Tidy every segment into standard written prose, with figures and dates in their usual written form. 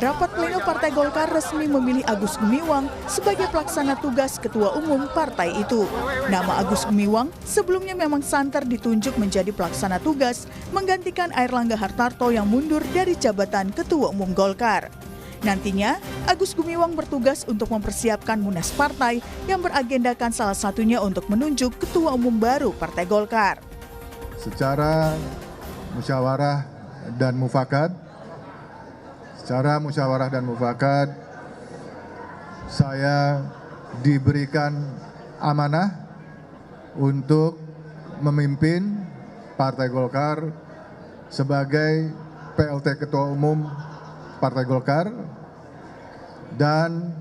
Rapat pleno Partai Golkar resmi memilih Agus Gumiwang sebagai pelaksana tugas Ketua Umum partai itu. Nama Agus Gumiwang sebelumnya memang santer ditunjuk menjadi pelaksana tugas menggantikan Airlangga Hartarto yang mundur dari jabatan Ketua Umum Golkar. Nantinya, Agus Gumiwang bertugas untuk mempersiapkan Munas Partai yang beragendakan salah satunya untuk menunjuk Ketua Umum baru Partai Golkar. Secara musyawarah dan mufakat, saya diberikan amanah untuk memimpin Partai Golkar sebagai PLT Ketua Umum Partai Golkar, dan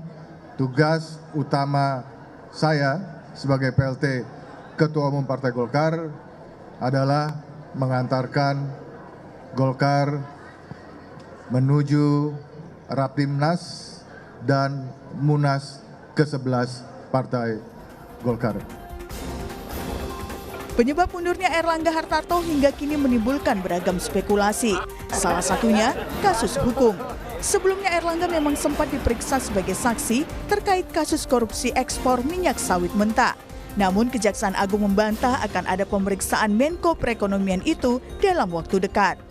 tugas utama saya sebagai PLT Ketua Umum Partai Golkar adalah mengantarkan Golkar menuju Rapimnas dan Munas ke-11 Partai Golkar. Penyebab mundurnya Airlangga Hartarto hingga kini menimbulkan beragam spekulasi. Salah satunya kasus hukum. Sebelumnya Airlangga memang sempat diperiksa sebagai saksi terkait kasus korupsi ekspor minyak sawit mentah. Namun Kejaksaan Agung membantah akan ada pemeriksaan Menko Perekonomian itu dalam waktu dekat.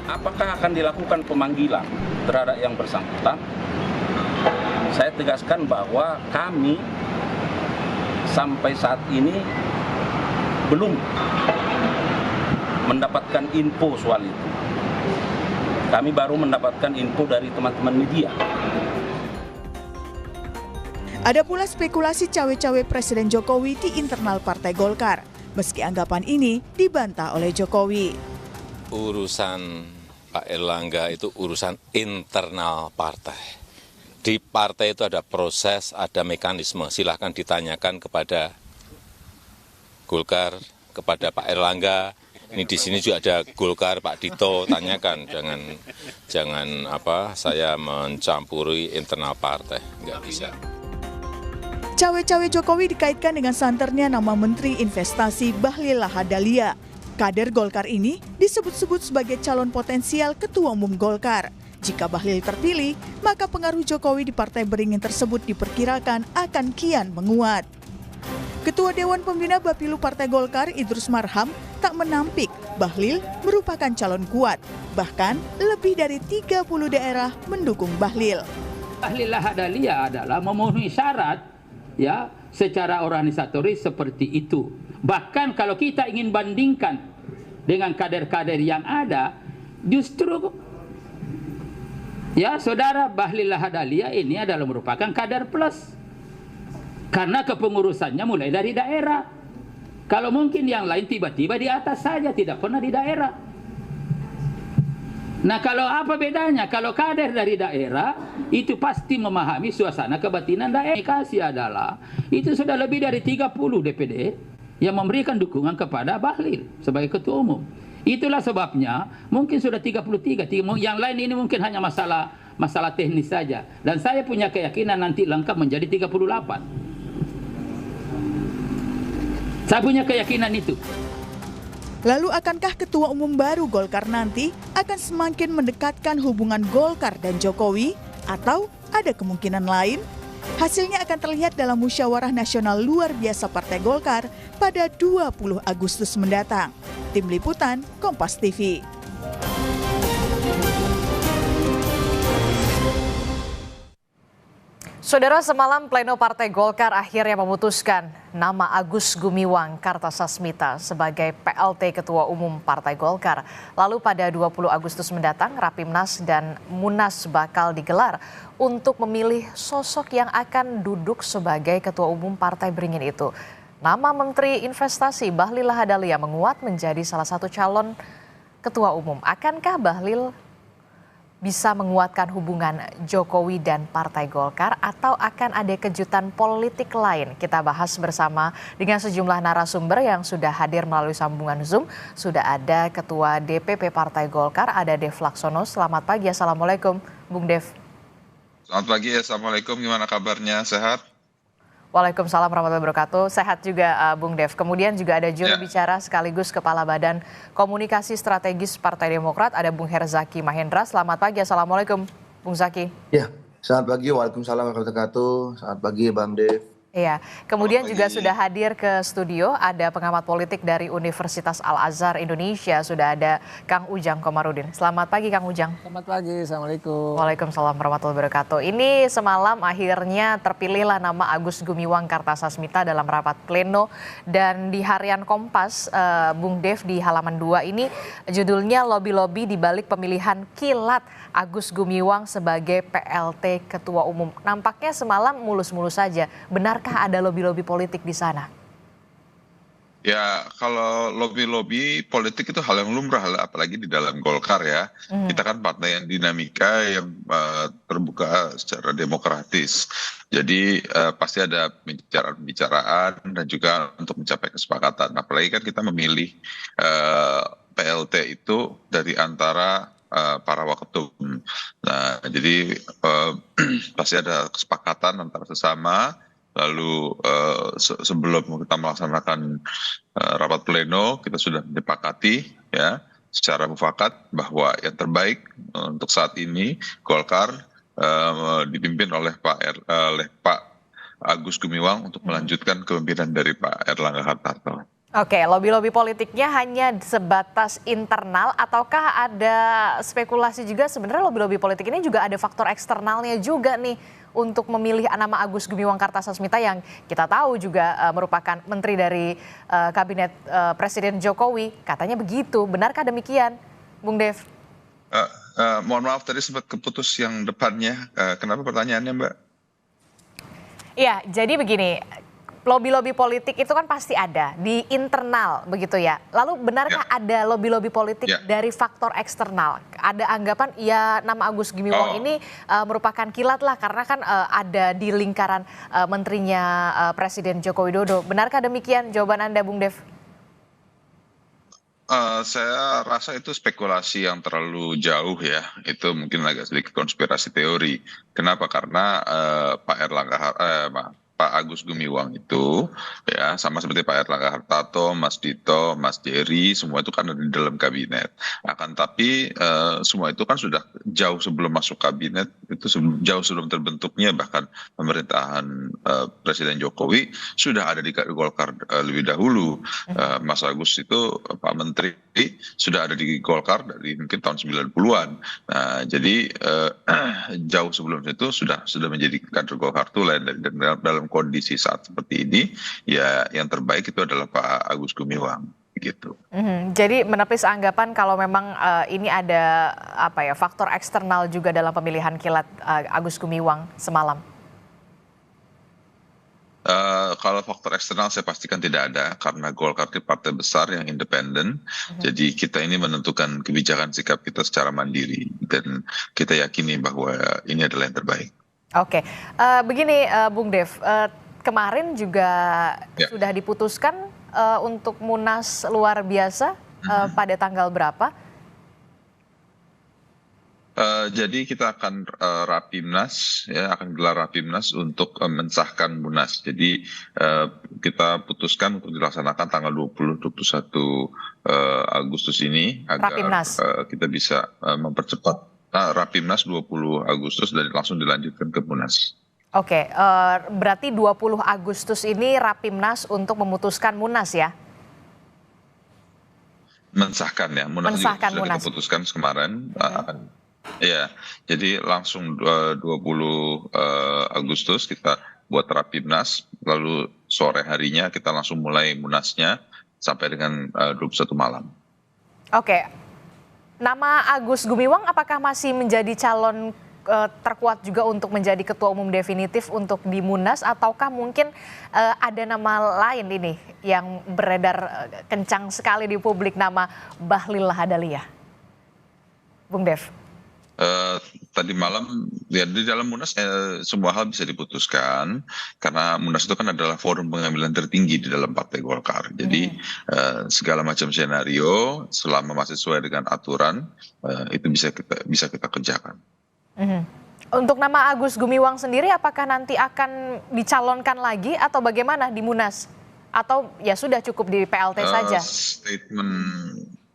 Apakah akan dilakukan pemanggilan terhadap yang bersangkutan? Saya tegaskan bahwa kami sampai saat ini belum mendapatkan info soal itu. Kami baru mendapatkan info dari teman-teman media. Ada pula spekulasi cawe-cawe Presiden Jokowi di internal Partai Golkar. Meski anggapan ini dibantah oleh Jokowi. Urusan Pak Airlangga itu urusan internal partai. Di partai itu ada proses, ada mekanisme. Silahkan ditanyakan kepada Golkar, kepada Pak Airlangga. Ini di sini juga ada Golkar, Pak Dito, tanyakan. Jangan saya mencampuri internal partai, nggak bisa. Cawe-cawe Jokowi dikaitkan dengan santernya nama Menteri Investasi Bahlil Lahadalia. Kader Golkar ini disebut-sebut sebagai calon potensial Ketua Umum Golkar. Jika Bahlil terpilih, maka pengaruh Jokowi di Partai Beringin tersebut diperkirakan akan kian menguat. Ketua Dewan Pembina Bapilu Partai Golkar Idrus Marham tak menampik Bahlil merupakan calon kuat. Bahkan lebih dari 30 daerah mendukung Bahlil. Bahlil Lahadalia adalah memenuhi syarat secara organisatoris seperti itu. Bahkan kalau kita ingin bandingkan dengan kader-kader yang ada, justru saudara Bahlil Lahadalia ini adalah merupakan kader plus. Karena kepengurusannya mulai dari daerah. Kalau mungkin yang lain tiba-tiba di atas saja, tidak pernah di daerah. Nah, kalau apa bedanya? Kalau kader dari daerah, itu pasti memahami suasana kebatinan daerah. Kasih adalah, itu sudah lebih dari 30 DPD yang memberikan dukungan kepada Bahlil sebagai Ketua Umum. Itulah sebabnya mungkin sudah 33. Yang lain ini mungkin hanya masalah teknis saja. Dan saya punya keyakinan nanti lengkap menjadi 38. Saya punya keyakinan itu. Lalu akankah Ketua Umum baru Golkar nanti akan semakin mendekatkan hubungan Golkar dan Jokowi? Atau ada kemungkinan lain? Hasilnya akan terlihat dalam musyawarah nasional luar biasa Partai Golkar pada 20 Agustus mendatang. Tim Liputan, Kompas TV. Saudara, semalam pleno Partai Golkar akhirnya memutuskan nama Agus Gumiwang Kartasasmita sebagai PLT Ketua Umum Partai Golkar. Lalu pada 20 Agustus mendatang, Rapimnas dan Munas bakal digelar untuk memilih sosok yang akan duduk sebagai Ketua Umum Partai Beringin itu. Nama Menteri Investasi Bahlil Lahadalia menguat menjadi salah satu calon Ketua Umum. Akankah Bahlil bisa menguatkan hubungan Jokowi dan Partai Golkar atau akan ada kejutan politik lain? Kita bahas bersama dengan sejumlah narasumber yang sudah hadir melalui sambungan Zoom. Sudah ada Ketua DPP Partai Golkar, ada Dev Laksono. Selamat pagi, Assalamualaikum Bung Dev. Selamat pagi, Assalamualaikum. Gimana kabarnya? Sehat? Waalaikumsalam warahmatullahi wabarakatuh. Sehat juga Bung Dev. Kemudian juga ada juru bicara sekaligus Kepala Badan Komunikasi Strategis Partai Demokrat, ada Bung Herzaki Mahendra. Selamat pagi, Assalamualaikum. Bung Zaki. Ya, selamat pagi. Waalaikumsalam warahmatullahi wabarakatuh. Selamat pagi, Bang Dev. Iya, kemudian juga sudah hadir ke studio ada pengamat politik dari Universitas Al-Azhar Indonesia, sudah ada Kang Ujang Komarudin. Selamat pagi Kang Ujang. Selamat pagi, Assalamualaikum. Waalaikumsalam warahmatullahi wabarakatuh. Ini semalam akhirnya terpilihlah nama Agus Gumiwang Kartasasmita dalam rapat pleno, dan di harian Kompas, Bung Dev, di halaman 2 ini judulnya Lobi-lobi di balik pemilihan kilat Agus Gumiwang sebagai PLT Ketua Umum. Nampaknya semalam mulus-mulus saja. Benarkah ada lobi-lobi politik di sana? Ya, kalau lobby-lobby politik itu hal yang lumrah, apalagi di dalam Golkar ya. Kita kan partai yang dinamika, yang terbuka secara demokratis. Jadi pasti ada pembicaraan dan juga untuk mencapai kesepakatan. Apalagi kan kita memilih PLT itu dari antara para waketum. Nah, jadi pasti ada kesepakatan antara sesama. Lalu sebelum kita melaksanakan rapat pleno, kita sudah menyepakati ya secara mufakat bahwa yang terbaik untuk saat ini Golkar dipimpin oleh Pak Agus Gumiwang untuk melanjutkan kepemimpinan dari Pak Erlangga Hartarto. Oke, lobi-lobi politiknya hanya sebatas internal ataukah ada spekulasi juga sebenarnya lobi-lobi politik ini juga ada faktor eksternalnya juga nih untuk memilih nama Agus Gumiwang Kartasasmita yang kita tahu juga merupakan menteri dari kabinet Presiden Jokowi, katanya begitu. Benarkah demikian, Bung Dev? Mohon maaf tadi sempat keputus yang depannya. Kenapa pertanyaannya, Mbak? Iya, jadi begini. Lobi-lobi politik itu kan pasti ada di internal begitu ya. Lalu benarkah ada lobi-lobi politik dari faktor eksternal? Ada anggapan ya nama Agus Gumiwang ini merupakan kilat lah karena kan ada di lingkaran menterinya Presiden Joko Widodo. Benarkah demikian jawaban Anda, Bung Dev? Saya rasa itu spekulasi yang terlalu jauh ya. Itu mungkin agak sedikit konspirasi teori. Kenapa? Karena Pak Agus Gumiwang itu ya sama seperti Pak Erlangga Hartarto, Mas Dito, Mas Jerry, semua itu kan ada di dalam kabinet. Akan tapi semua itu kan sudah jauh sebelum masuk kabinet, itu jauh sebelum terbentuknya bahkan pemerintahan Presiden Jokowi sudah ada di Golkar lebih dahulu. Mas Agus itu Pak Menteri sudah ada di Golkar dari mungkin tahun 90-an. Nah, jadi jauh sebelum itu sudah menjadi kader Golkar tulen, dan dalam kondisi saat seperti ini ya yang terbaik itu adalah Pak Agus Gumiwang gitu. Jadi menepis anggapan kalau memang ini ada faktor eksternal juga dalam pemilihan kilat Agus Gumiwang semalam. Kalau faktor eksternal saya pastikan tidak ada karena Golkar itu partai besar yang independen. Jadi kita ini menentukan kebijakan sikap kita secara mandiri dan kita yakini bahwa ini adalah yang terbaik. Oke, begini Bung Dev, kemarin juga sudah diputuskan untuk Munas luar biasa pada tanggal berapa? Jadi kita akan Rapimnas, ya akan gelar Rapimnas untuk mensahkan Munas. Jadi kita putuskan untuk dilaksanakan tanggal 20-21 Agustus ini agar kita bisa mempercepat Rapimnas 20 Agustus dan langsung dilanjutkan ke Munas. Oke, berarti 20 Agustus ini Rapimnas untuk memutuskan Munas ya? Mensahkan ya, Munas juga sudah Munas. kita putuskan kemarin. Ya, jadi langsung 20 Agustus kita buat Rapimnas, lalu sore harinya kita langsung mulai Munasnya sampai dengan 21 malam. Oke. Nama Agus Gumiwang apakah masih menjadi calon terkuat juga untuk menjadi ketua umum definitif untuk di Munas, ataukah mungkin ada nama lain ini yang beredar kencang sekali di publik, nama Bahlil Lahadalia? Bung Dev. Tadi malam ya di dalam Munas semua hal bisa diputuskan karena Munas itu kan adalah forum pengambilan tertinggi di dalam Partai Golkar. Jadi segala macam skenario selama masih sesuai dengan aturan itu bisa kita kerjakan. Untuk nama Agus Gumiwang sendiri apakah nanti akan dicalonkan lagi atau bagaimana di Munas? Atau ya sudah cukup di PLT saja?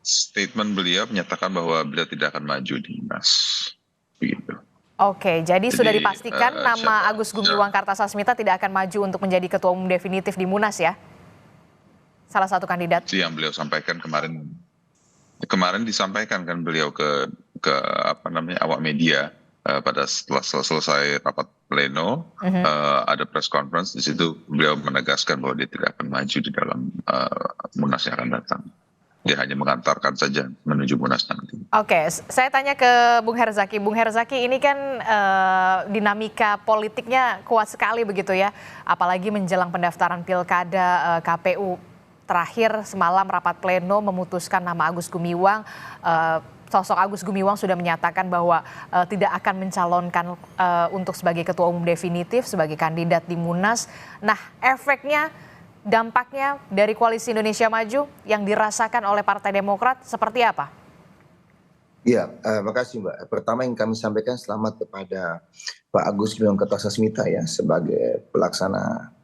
Statement beliau menyatakan bahwa beliau tidak akan maju di Munas. Begitu. Oke, jadi sudah Jadi dipastikan nama siapa? Agus Gumiwang Kartasasmita tidak akan maju untuk menjadi ketua umum definitif di Munas ya? Salah satu kandidat. Itu yang beliau sampaikan kemarin. Kemarin disampaikan kan beliau ke apa namanya awak media pada setelah selesai rapat pleno, ada press conference di situ beliau menegaskan bahwa dia tidak akan maju di dalam Munas yang akan datang. Dia hanya mengantarkan saja menuju Munas nanti. Oke, saya tanya ke Bung Herzaki. Bung Herzaki, ini kan dinamika politiknya kuat sekali begitu ya, apalagi menjelang pendaftaran pilkada. KPU terakhir semalam rapat pleno memutuskan nama Agus Gumiwang. Sosok Agus Gumiwang sudah menyatakan bahwa tidak akan mencalonkan untuk sebagai ketua umum definitif, sebagai kandidat di Munas. Nah, efeknya, dampaknya dari Koalisi Indonesia Maju yang dirasakan oleh Partai Demokrat seperti apa? Ya, makasih Mbak. Pertama yang kami sampaikan selamat kepada Pak Agus Gumiwang Kartasasmita ya sebagai pelaksana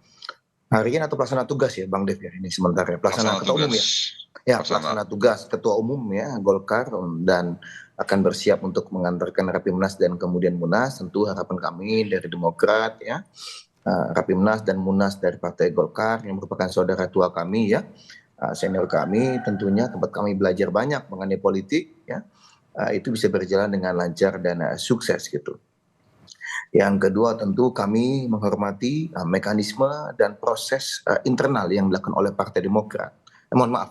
harian atau pelaksana tugas ya Bang Dev ya ini sementara pelaksana ketua umum ya. Ya, pelaksana tugas ketua umum ya Golkar dan akan bersiap untuk mengantarkan Rapimnas dan kemudian Munas. Tentu harapan kami dari Demokrat ya. Rapimnas dan Munas dari Partai Golkar yang merupakan saudara tua kami ya, senior kami, tentunya tempat kami belajar banyak mengenai politik ya, itu bisa berjalan dengan lancar dan sukses gitu. Yang kedua tentu kami menghormati mekanisme dan proses internal yang dilakukan oleh Partai Demokrat. Mohon maaf,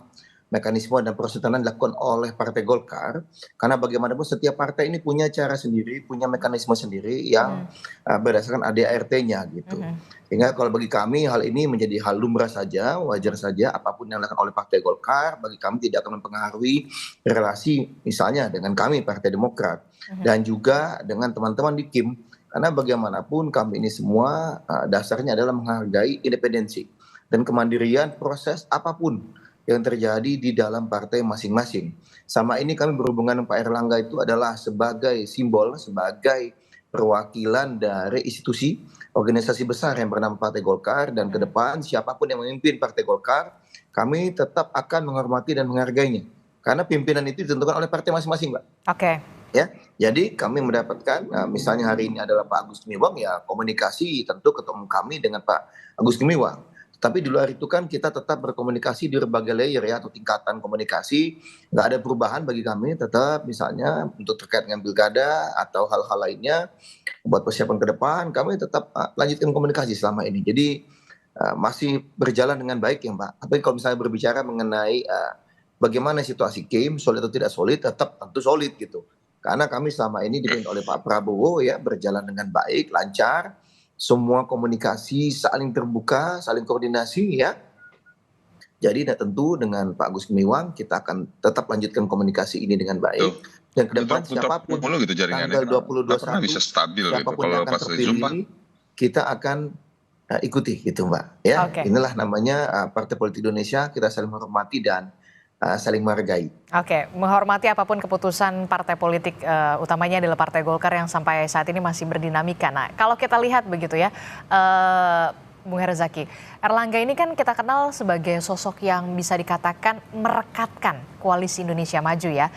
mekanisme dan proses internal dilakukan oleh Partai Golkar, karena bagaimanapun setiap partai ini punya cara sendiri, punya mekanisme sendiri yang berdasarkan ADART-nya gitu. Sehingga kalau bagi kami hal ini menjadi hal lumrah saja, wajar saja apapun yang dilakukan oleh Partai Golkar, bagi kami tidak akan mempengaruhi relasi misalnya dengan kami Partai Demokrat dan juga dengan teman-teman di KIM, karena bagaimanapun kami ini semua dasarnya adalah menghargai independensi dan kemandirian proses apapun yang terjadi di dalam partai masing-masing. Sama ini kami berhubungan dengan Pak Erlangga itu adalah sebagai simbol, sebagai perwakilan dari institusi organisasi besar yang bernama Partai Golkar, dan ke depan siapapun yang memimpin Partai Golkar, kami tetap akan menghormati dan menghargainya. Karena pimpinan itu ditentukan oleh partai masing-masing, Mbak. Oke. Ya, jadi kami mendapatkan misalnya hari ini adalah Pak Agus Gumiwang, ya komunikasi tentu ketua umum kami dengan Pak Agus Gumiwang. Tapi di luar itu kan kita tetap berkomunikasi di berbagai layer ya atau tingkatan komunikasi. Nggak ada perubahan bagi kami, tetap misalnya untuk terkait dengan pilkada atau hal-hal lainnya buat persiapan ke depan, kami tetap lanjutkan komunikasi selama ini. Jadi masih berjalan dengan baik ya Mbak. Tapi kalau misalnya berbicara mengenai bagaimana situasi KIM, solid atau tidak solid, tetap tentu solid gitu. Karena kami selama ini dipimpin oleh Pak Prabowo ya, berjalan dengan baik, lancar, semua komunikasi saling terbuka, saling koordinasi ya. Jadi tentu dengan Pak Agus Gumiwang kita akan tetap lanjutkan komunikasi ini dengan baik. Dan ke depan siapapun gitu tanggal 2021 bisa stabil siapapun gitu, yang kalau akan pas terpilih kita akan ikuti gitu Mbak ya. Oke. Inilah namanya Partai Politik Indonesia, kita saling menghormati dan saling menghargai. Oke, menghormati apapun keputusan partai politik, utamanya adalah Partai Golkar yang sampai saat ini masih berdinamika. Nah, kalau kita lihat begitu ya, Bung Herzaki, Erlangga ini kan kita kenal sebagai sosok yang bisa dikatakan merekatkan Koalisi Indonesia Maju ya.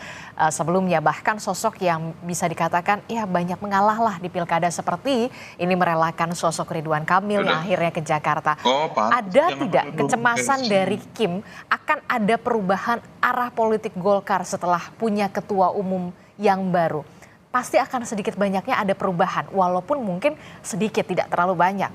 Sebelumnya bahkan sosok yang bisa dikatakan ya banyak mengalah lah di pilkada, seperti ini merelakan sosok Ridwan Kamil yang akhirnya ke Jakarta. Ada tidak kecemasan dari Kim akan ada perubahan arah politik Golkar setelah punya ketua umum yang baru? Pasti akan sedikit banyaknya ada perubahan, walaupun mungkin sedikit, tidak terlalu banyak.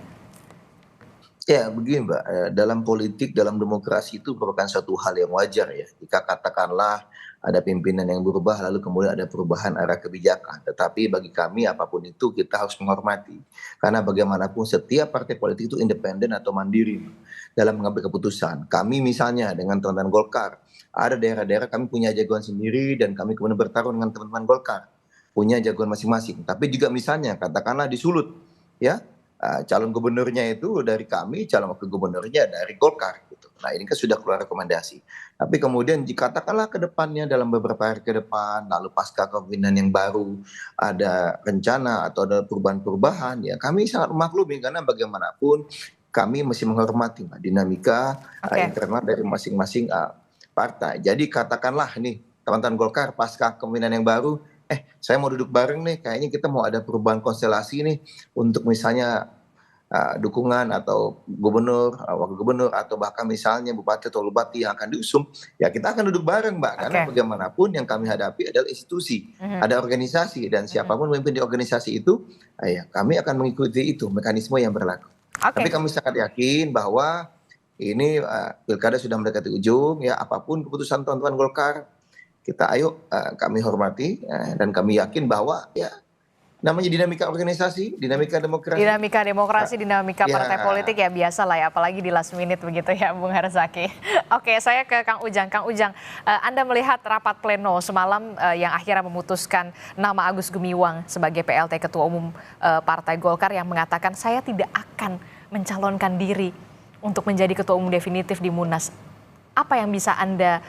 Ya begini Mbak, dalam politik, dalam demokrasi itu merupakan suatu hal yang wajar ya. Jika katakanlah ada pimpinan yang berubah lalu kemudian ada perubahan arah kebijakan. Tetapi bagi kami apapun itu kita harus menghormati. Karena bagaimanapun setiap partai politik itu independen atau mandiri dalam mengambil keputusan. Kami misalnya dengan teman-teman Golkar, ada daerah-daerah kami punya jagoan sendiri dan kami kemudian bertarung dengan teman-teman Golkar. Punya jagoan masing-masing. Tapi juga misalnya katakanlah di Sulut ya. Calon gubernurnya itu dari kami, calon wakil gubernurnya dari Golkar gitu. Nah ini kan sudah keluar rekomendasi. Tapi kemudian dikatakanlah ke depannya dalam beberapa hari ke depan, lalu pasca kepemimpinan yang baru ada rencana atau ada perubahan-perubahan, ya kami sangat memaklumi karena bagaimanapun kami masih menghormati dinamika internal dari masing-masing partai. Jadi katakanlah nih teman-teman Golkar pasca kepemimpinan yang baru saya mau duduk bareng nih, kayaknya kita mau ada perubahan konstelasi nih untuk misalnya dukungan atau gubernur, wakil gubernur, atau bahkan misalnya bupati atau bupati yang akan diusung, ya kita akan duduk bareng, Mbak. Karena bagaimanapun yang kami hadapi adalah institusi, ada organisasi, dan siapapun memimpin di organisasi itu, ya kami akan mengikuti itu, mekanisme yang berlaku. Tapi kami sangat yakin bahwa ini pilkada sudah mendekati ujung, ya apapun keputusan teman-teman Golkar, kita kami hormati, dan kami yakin bahwa ya namanya dinamika organisasi, dinamika demokrasi. Dinamika demokrasi, dinamika partai politik ya biasa lah ya, apalagi di last minute begitu ya Bung Herzaki. Oke, saya ke Kang Ujang. Kang Ujang, Anda melihat rapat pleno semalam yang akhirnya memutuskan nama Agus Gumiwang sebagai PLT Ketua Umum Partai Golkar yang mengatakan saya tidak akan mencalonkan diri untuk menjadi Ketua Umum definitif di Munas. Apa yang bisa Anda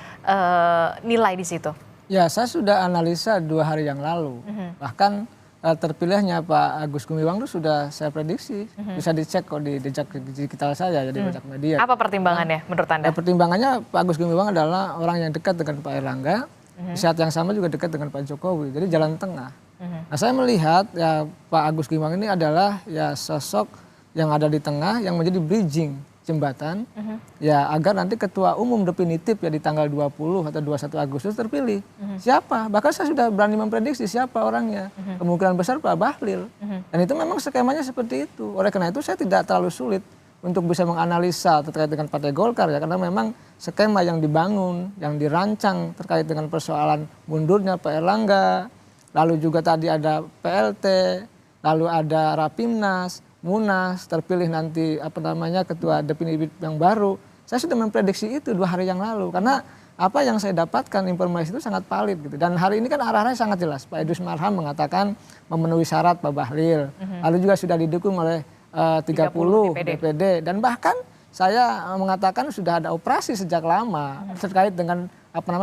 nilai di situ? Ya, saya sudah analisa 2 hari yang lalu. Bahkan terpilihnya Pak Agus Gumiwang itu sudah saya prediksi, bisa dicek kok di jejak digital saya, jadi jejak media. Apa pertimbangannya menurut Anda? Pertimbangannya Pak Agus Gumiwang adalah orang yang dekat dengan Pak Erlangga, di saat yang sama juga dekat dengan Pak Jokowi, jadi jalan tengah. Nah, saya melihat ya Pak Agus Gumiwang ini adalah ya sosok yang ada di tengah yang menjadi bridging, jembatan, ya agar nanti ketua umum definitif ya di tanggal 20 atau 21 Agustus terpilih. Siapa? Bahkan saya sudah berani memprediksi siapa orangnya. Kemungkinan besar Pak Bahlil. Dan itu memang skemanya seperti itu. Oleh karena itu saya tidak terlalu sulit untuk bisa menganalisa terkait dengan Partai Golkar ya, karena memang skema yang dibangun, yang dirancang terkait dengan persoalan mundurnya Pak Erlangga, lalu juga tadi ada PLT, lalu ada Rapimnas, Munas, terpilih nanti ketua definitif yang baru. Saya sudah memprediksi itu 2 hari yang lalu karena apa yang saya dapatkan informasi itu sangat valid gitu. Dan hari ini kan arahnya sangat jelas. Pak Idrus Marham mengatakan memenuhi syarat Pak Bahlil. Lalu juga sudah didukung oleh 30 DPD dan bahkan saya mengatakan sudah ada operasi sejak lama terkait dengan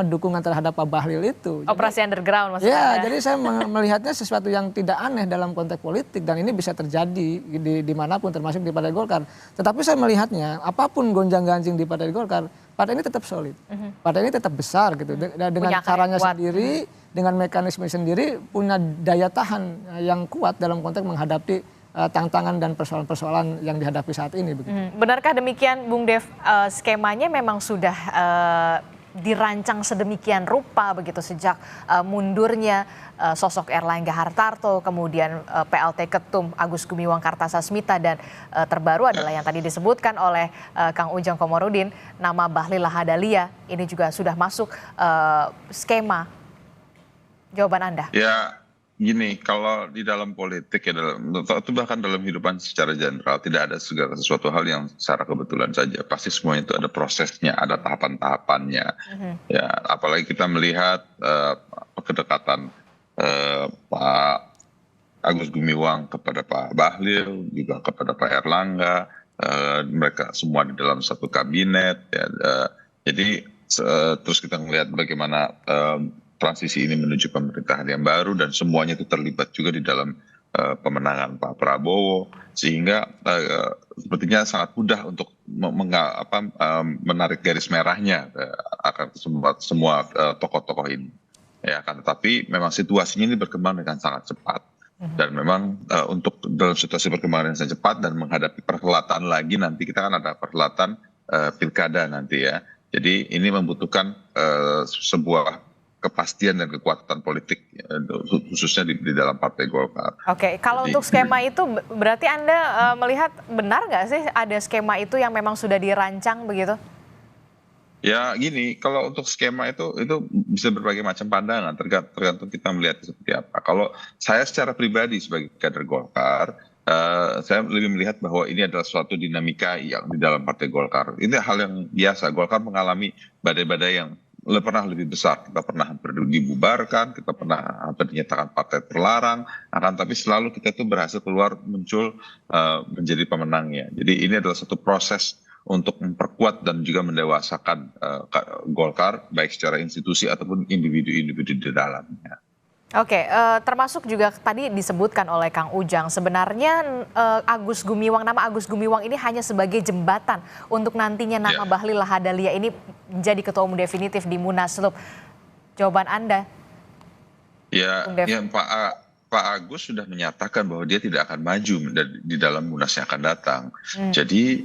dukungan terhadap Pak Bahlil itu. Operasi underground maksudnya. Ya, jadi saya melihatnya sesuatu yang tidak aneh dalam konteks politik dan ini bisa terjadi dimanapun termasuk di Partai Golkar. Tetapi saya melihatnya apapun gonjang-ganjing di Partai Golkar, partai ini tetap solid. Partai ini tetap besar gitu. Dengan caranya sendiri, dengan mekanisme sendiri punya daya tahan yang kuat dalam konteks menghadapi tantangan dan persoalan-persoalan yang dihadapi saat ini. Benarkah demikian Bung Dev, skemanya memang sudah dirancang sedemikian rupa begitu sejak mundurnya sosok Erlangga Hartarto, kemudian PLT Ketum Agus Gumiwang Kartasasmita dan terbaru adalah yang tadi disebutkan oleh Kang Ujang Komarudin, nama Bahlil Lahadalia ini juga sudah masuk skema. Jawaban Anda? Ya gini, kalau di dalam politik ya itu bahkan dalam kehidupan secara general tidak ada segala sesuatu hal yang secara kebetulan saja. Pasti semua itu ada prosesnya, ada tahapan-tahapannya. Ya, apalagi kita melihat kedekatan Pak Agus Gumiwang kepada Pak Bahlil, juga kepada Pak Erlangga, mereka semua di dalam satu kabinet. Ya, jadi terus kita melihat bagaimana transisi ini menuju pemerintahan yang baru dan semuanya itu terlibat juga di dalam pemenangan Pak Prabowo, sehingga sepertinya sangat mudah untuk menarik garis merahnya akan semua tokoh-tokoh ini. Ya kan, tetapi memang situasinya ini berkembang dengan sangat cepat dan memang untuk dalam situasi perkembangan yang sangat cepat dan menghadapi perhelatan lagi, nanti kita kan ada perhelatan pilkada nanti ya. Jadi ini membutuhkan sebuah kepastian dan kekuatan politik khususnya di dalam Partai Golkar. Oke, kalau untuk skema itu berarti Anda melihat benar nggak sih ada skema itu yang memang sudah dirancang begitu? Ya gini, kalau untuk skema itu bisa berbagai macam pandangan, tergantung kita melihat seperti apa. Kalau saya secara pribadi sebagai kader Golkar, saya lebih melihat bahwa ini adalah suatu dinamika yang di dalam Partai Golkar. Ini hal yang biasa, Golkar mengalami badai-badai yang pernah lebih besar. Kita pernah hampir dibubarkan, kita pernah hampir dinyatakan partai terlarang, tapi selalu kita tuh berhasil keluar muncul menjadi pemenangnya. Jadi ini adalah satu proses untuk memperkuat dan juga mendewasakan Golkar baik secara institusi ataupun individu-individu di dalamnya. Oke, termasuk juga tadi disebutkan oleh Kang Ujang, sebenarnya nama Agus Gumiwang ini hanya sebagai jembatan untuk nantinya nama Bahlil Lahadalia ini menjadi ketua umum definitif di Munaslup. Jawaban Anda? Ya, Bung Dev? ya Pak Agus sudah menyatakan bahwa dia tidak akan maju di dalam Munas yang akan datang. Jadi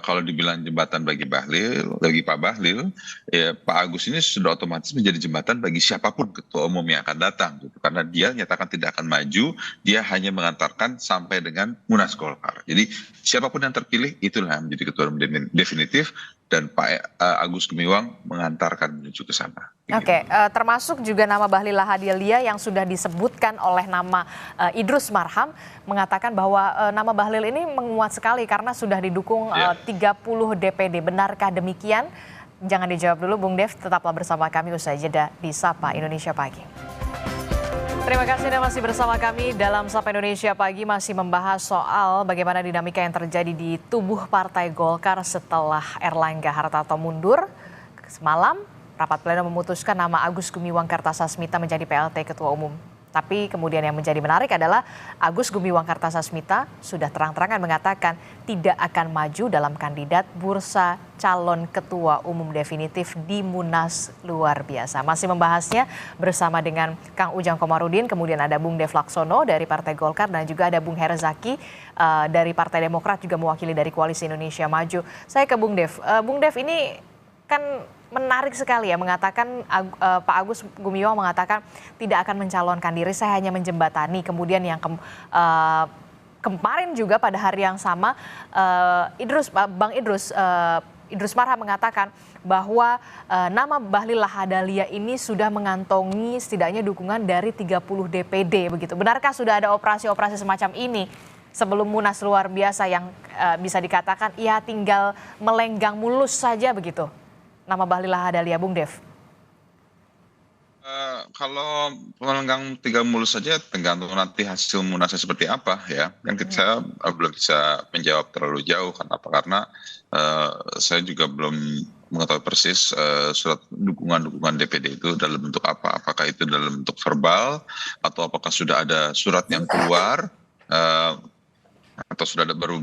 kalau dibilang jembatan bagi Pak Bahlil, ya Pak Agus ini sudah otomatis menjadi jembatan bagi siapapun ketua umum yang akan datang, gitu. Karena dia nyatakan tidak akan maju, dia hanya mengantarkan sampai dengan Munas Golkar. Jadi siapapun yang terpilih itulah yang menjadi ketua umum definitif, dan Pak Agus Gumiwang mengantarkan menuju ke sana. Oke, termasuk juga nama Bahlil Lahadalia yang sudah disebutkan oleh nama Idrus Marham, mengatakan bahwa nama Bahlil ini menguat sekali karena sudah didukung 30 DPD. Benarkah demikian? Jangan dijawab dulu Bung Dev, tetaplah bersama kami usai jeda di Sapa Indonesia Pagi. Terima kasih Anda masih bersama kami dalam Sapa Indonesia Pagi, masih membahas soal bagaimana dinamika yang terjadi di tubuh Partai Golkar setelah Erlangga Hartarto mundur. Semalam rapat pleno memutuskan nama Agus Gumiwang Kartasasmita menjadi PLT Ketua Umum. Tapi kemudian yang menjadi menarik adalah Agus Gumiwang Kartasasmita sudah terang-terangan mengatakan tidak akan maju dalam kandidat bursa calon ketua umum definitif di Munas luar biasa. Masih membahasnya bersama dengan Kang Ujang Komarudin, kemudian ada Bung Dev Laksono dari Partai Golkar, dan juga ada Bung Herzaki dari Partai Demokrat, juga mewakili dari Koalisi Indonesia Maju. Saya ke Bung Dev. Bung Dev, ini kan menarik sekali ya, mengatakan Pak Agus Gumiwang mengatakan tidak akan mencalonkan diri, saya hanya menjembatani. Kemudian yang kemarin juga pada hari yang sama Bang Idrus Marham mengatakan bahwa nama Bahlil Lahadalia ini sudah mengantongi setidaknya dukungan dari 30 DPD begitu. Benarkah sudah ada operasi-operasi semacam ini sebelum Munas luar biasa yang bisa dikatakan ya tinggal melenggang mulus saja begitu? Nama Bahlil Lahadalia, Bung Dev? Kalau melenggang 3 mulus saja tergantung nanti hasil Munasnya seperti apa ya. Kan saya belum bisa menjawab terlalu jauh. Karena saya juga belum mengetahui persis surat dukungan DPD itu dalam bentuk apa. Apakah itu dalam bentuk verbal atau apakah sudah ada surat yang keluar atau sudah ada baru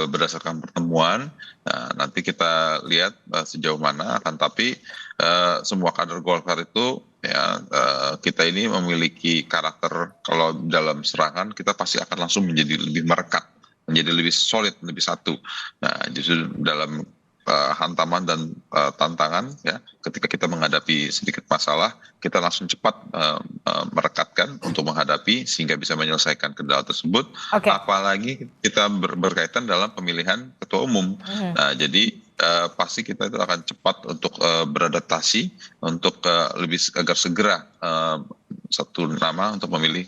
berdasarkan pertemuan. Nah, nanti kita lihat sejauh mana. Akan tapi semua kader Golkar itu ya kita ini memiliki karakter, kalau dalam serangan kita pasti akan langsung menjadi lebih merekat, menjadi lebih solid, lebih satu. Nah, justru dalam hantaman dan tantangan ya, ketika kita menghadapi sedikit masalah, kita langsung cepat merekatkan untuk menghadapi sehingga bisa menyelesaikan kendala tersebut. Apalagi kita berkaitan dalam pemilihan ketua umum. Nah, jadi pasti kita itu akan cepat untuk beradaptasi untuk agar segera satu nama untuk memilih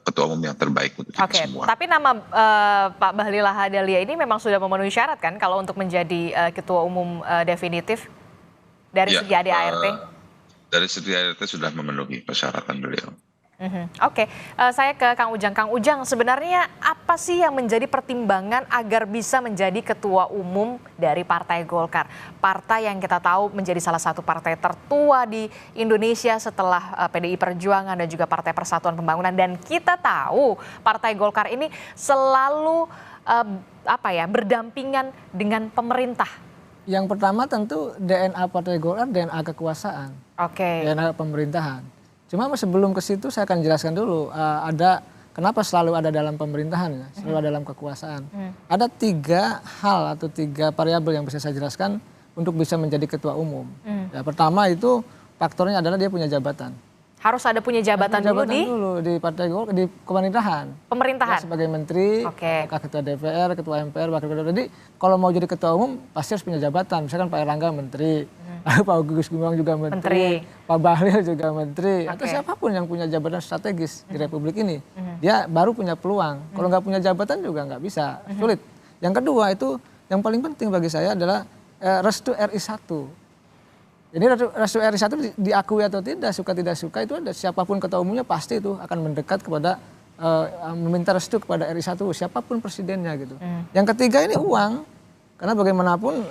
ketua umum yang terbaik untuk kita semua. Tapi nama Pak Bahlil Lahadalia ini memang sudah memenuhi syarat kan kalau untuk menjadi ketua umum definitif dari segi ADART? Dari segi ADART sudah memenuhi persyaratan beliau. Saya ke Kang Ujang. Kang Ujang, sebenarnya apa sih yang menjadi pertimbangan agar bisa menjadi ketua umum dari Partai Golkar? Partai yang kita tahu menjadi salah satu partai tertua di Indonesia setelah PDI Perjuangan dan juga Partai Persatuan Pembangunan. Dan kita tahu Partai Golkar ini selalu berdampingan dengan pemerintah. Yang pertama tentu DNA Partai Golkar, DNA kekuasaan, DNA pemerintahan. Cuma sebelum ke situ saya akan jelaskan dulu kenapa selalu ada dalam pemerintahan ya, selalu ada dalam kekuasaan. Ada 3 hal atau 3 variabel yang bisa saya jelaskan untuk bisa menjadi ketua umum. Ya, pertama itu faktornya adalah dia punya jabatan. Harus ada punya jabatan dulu di Partai Golkar, di pemerintahan. Pemerintahan. Ya, sebagai menteri, ketua DPR, ketua MPR, wakil ketua. Jadi kalau mau jadi ketua umum pasti harus punya jabatan. Misalkan Pak Erlangga menteri, Pak Agus Gumiwang juga menteri, Pak Bahlil juga menteri, atau siapapun yang punya jabatan strategis di Republik ini, dia baru punya peluang. Kalau nggak punya jabatan juga nggak bisa, sulit. Yang kedua itu yang paling penting bagi saya adalah restu RI 1. Jadi restu RI 1 diakui atau tidak suka itu ada, siapapun ketua umumnya pasti itu akan mendekat kepada meminta restu kepada RI 1 siapapun presidennya gitu. Yang ketiga ini uang, karena bagaimanapun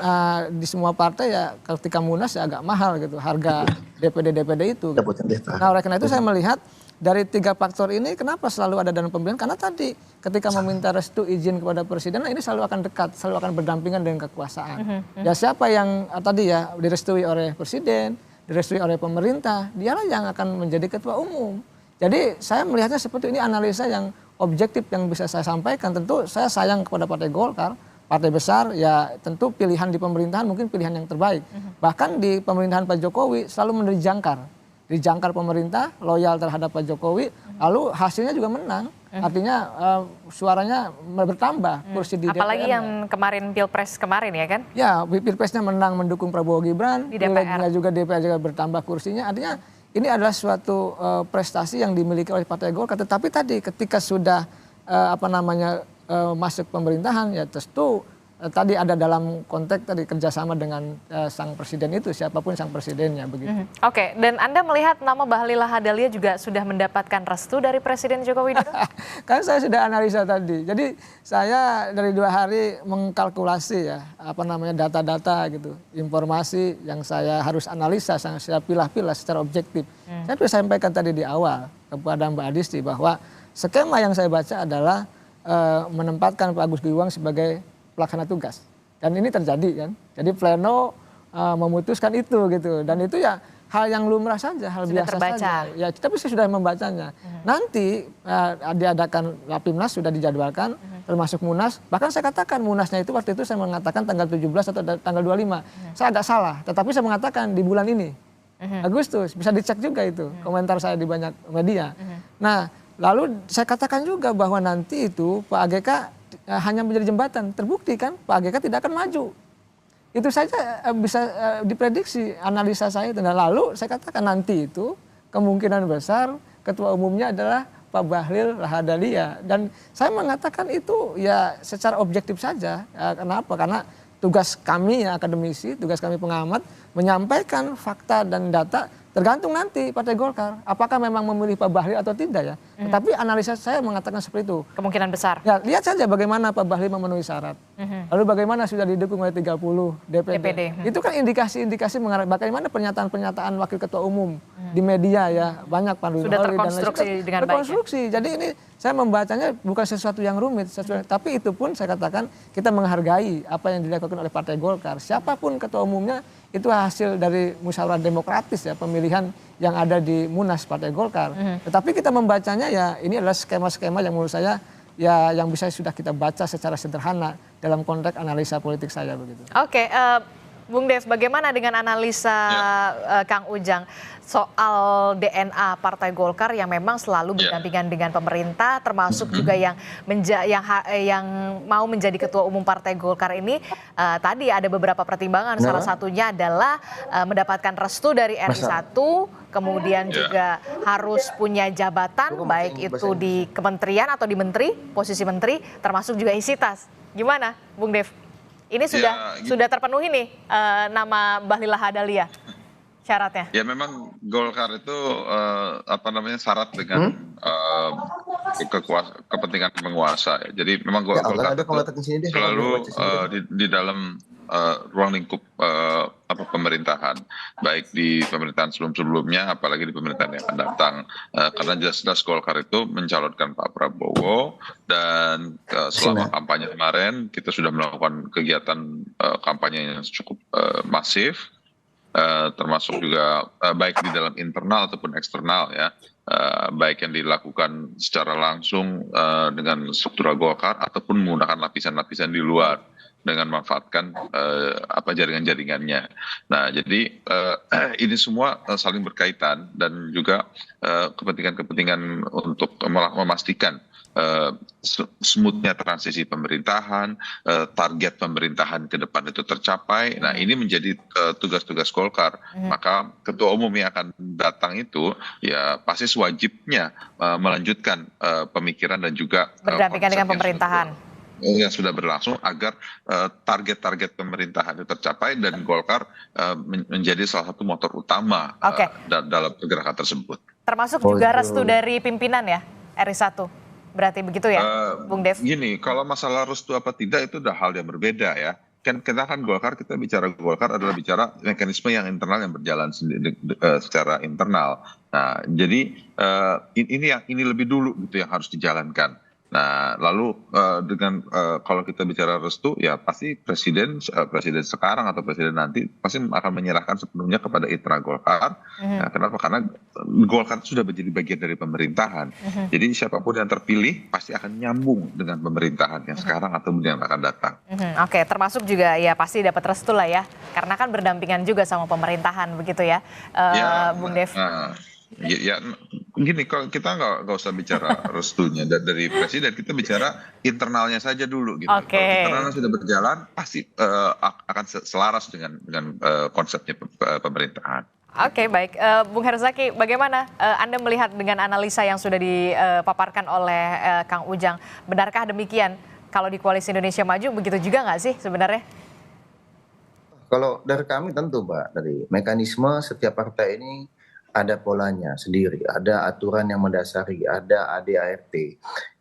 di semua partai ya ketika Munas ya agak mahal gitu harga DPD itu. Nah, oleh karena itu saya melihat dari 3 faktor ini kenapa selalu ada dalam pemilihan, karena tadi ketika meminta restu izin kepada presiden, nah ini selalu akan dekat, selalu akan berdampingan dengan kekuasaan. Ya siapa yang tadi ya direstui oleh presiden, direstui oleh pemerintah, dialah yang akan menjadi ketua umum. Jadi saya melihatnya seperti ini analisa yang objektif yang bisa saya sampaikan. Tentu saya sayang kepada Partai Golkar, partai besar, ya tentu pilihan di pemerintahan mungkin pilihan yang terbaik. Bahkan di pemerintahan Pak Jokowi selalu menjadi jangkar. Dijangkar pemerintah, loyal terhadap Pak Jokowi, lalu hasilnya juga menang. Artinya suaranya bertambah kursi di DPR. Apalagi yang kemarin Pilpres kemarin ya kan? Ya, Pilpresnya menang mendukung Prabowo Gibran, Di DPR. Pilegnya juga DPR juga bertambah kursinya. Artinya ini adalah suatu prestasi yang dimiliki oleh Partai Golkar. Tetapi tadi ketika sudah masuk pemerintahan, ya tentu tadi ada dalam konteks tadi kerjasama dengan sang presiden itu, siapapun sang presidennya begitu. Oke, dan Anda melihat nama Bahlil Lahadalia juga sudah mendapatkan restu dari Presiden Joko Widodo? Kan saya sudah analisa tadi. Jadi saya dari 2 hari mengkalkulasi ya data-data gitu, informasi yang saya harus analisa, saya pilah-pilah secara objektif. Saya sudah sampaikan tadi di awal kepada Mbak Adisti bahwa skema yang saya baca adalah menempatkan Pak Agus Gumiwang sebagai pelaksana tugas, dan ini terjadi kan. Jadi pleno memutuskan itu gitu, dan itu ya hal yang lumrah saja, hal sudah biasa terbaca saja. Ya tapi sudah membacanya. Nanti diadakan Rapimnas sudah dijadwalkan, termasuk Munas. Bahkan saya katakan Munasnya itu waktu itu saya mengatakan tanggal 17 atau tanggal 25. Saya agak salah, tetapi saya mengatakan di bulan ini, Agustus. Bisa dicek juga itu komentar saya di banyak media. Nah, lalu saya katakan juga bahwa nanti itu Pak AGK hanya menjadi jembatan. Terbukti kan Pak AGK tidak akan maju. Itu saja bisa diprediksi analisa saya. Dan lalu saya katakan nanti itu kemungkinan besar ketua umumnya adalah Pak Bahlil Lahadalia. Dan saya mengatakan itu ya secara objektif saja. Kenapa? Karena tugas kami ya akademisi, tugas kami pengamat menyampaikan fakta dan data. Tergantung nanti Partai Golkar, apakah memang memilih Pak Bahlil atau tidak ya. Tetapi analisa saya mengatakan seperti itu. Kemungkinan besar. Ya, lihat saja bagaimana Pak Bahlil memenuhi syarat. Lalu bagaimana sudah didukung oleh 30 DPD. Itu kan indikasi-indikasi mengarah bagaimana pernyataan-pernyataan Wakil Ketua Umum di media ya. Banyak Pak Nurdin Sudah Halid terkonstruksi dan lain dengan baik. Terkonstruksi. Jadi ini saya membacanya bukan sesuatu yang rumit. Tapi itu pun saya katakan kita menghargai apa yang dilakukan oleh Partai Golkar. Siapapun ketua umumnya itu hasil dari musyawarah demokratis ya, pemilihan yang ada di Munas Partai Golkar. Tetapi kita membacanya ya ini adalah skema-skema yang menurut saya ya yang bisa sudah kita baca secara sederhana dalam konteks analisa politik saya begitu. Oke, Bung Dev, bagaimana dengan analisa Kang Ujang soal DNA Partai Golkar yang memang selalu berdampingan dengan pemerintah, termasuk juga yang mau menjadi ketua umum Partai Golkar ini tadi ada beberapa pertimbangan. Salah satunya adalah mendapatkan restu dari RI1, kemudian juga harus punya jabatan baik itu di kementerian atau di menteri, posisi menteri, termasuk juga isi tas. Gimana, Bung Dev? Ini sudah terpenuhi nih nama Bahlil Lahadalia syaratnya. Ya memang Golkar itu syarat dengan kepentingan penguasa. Ya. Jadi memang Golkar itu selalu di dalam ruang lingkup pemerintahan, baik di pemerintahan sebelumnya, apalagi di pemerintahan yang akan datang. Karena jelas-jelas Golkar itu mencalonkan Pak Prabowo, dan selama kampanye kemarin kita sudah melakukan kegiatan kampanye yang cukup masif, termasuk juga baik di dalam internal ataupun eksternal ya. Baik yang dilakukan secara langsung dengan struktural Golkar ataupun menggunakan lapisan-lapisan di luar dengan memanfaatkan jaringan-jaringannya. Nah, jadi ini semua saling berkaitan dan juga kepentingan-kepentingan untuk memastikan smoothnya transisi pemerintahan, target pemerintahan ke depan itu tercapai. Nah, ini menjadi tugas-tugas Golkar. Maka ketua umum yang akan datang itu ya pasti wajibnya melanjutkan pemikiran dan juga berdampingan dengan pemerintahan yang sudah berlangsung agar target-target pemerintahan itu tercapai dan Golkar menjadi salah satu motor utama dalam pergerakan tersebut. Termasuk juga restu dari pimpinan ya RI1. Berarti begitu ya, Bung Dev? Gini, kalau masalah restu apa tidak itu udah hal yang berbeda ya. Kita kan Golkar, kita bicara Golkar adalah bicara mekanisme yang internal yang berjalan secara internal. Nah, jadi ini lebih dulu gitu yang harus dijalankan. Nah, lalu dengan kalau kita bicara restu, ya pasti presiden sekarang atau presiden nanti pasti akan menyerahkan sepenuhnya kepada internal Golkar. Nah, kenapa? Karena Golkar sudah menjadi bagian dari pemerintahan. Jadi siapapun yang terpilih pasti akan nyambung dengan pemerintahan yang sekarang atau yang akan datang. Oke, termasuk juga ya pasti dapat restu lah ya, karena kan berdampingan juga sama pemerintahan begitu ya, Bung Dev. Ya, gini, kalau kita nggak usah bicara restunya dari presiden, kita bicara internalnya saja dulu gitu. Oke. Kalau internalnya sudah berjalan, pasti akan selaras dengan konsepnya pemerintahan. Oke, baik. Bung Herzaki, bagaimana Anda melihat dengan analisa yang sudah dipaparkan oleh Kang Ujang? Benarkah demikian? Kalau di Koalisi Indonesia Maju, begitu juga nggak sih sebenarnya? Kalau dari kami tentu Mbak, dari mekanisme setiap partai ini ada polanya sendiri, ada aturan yang mendasari, ada ADART.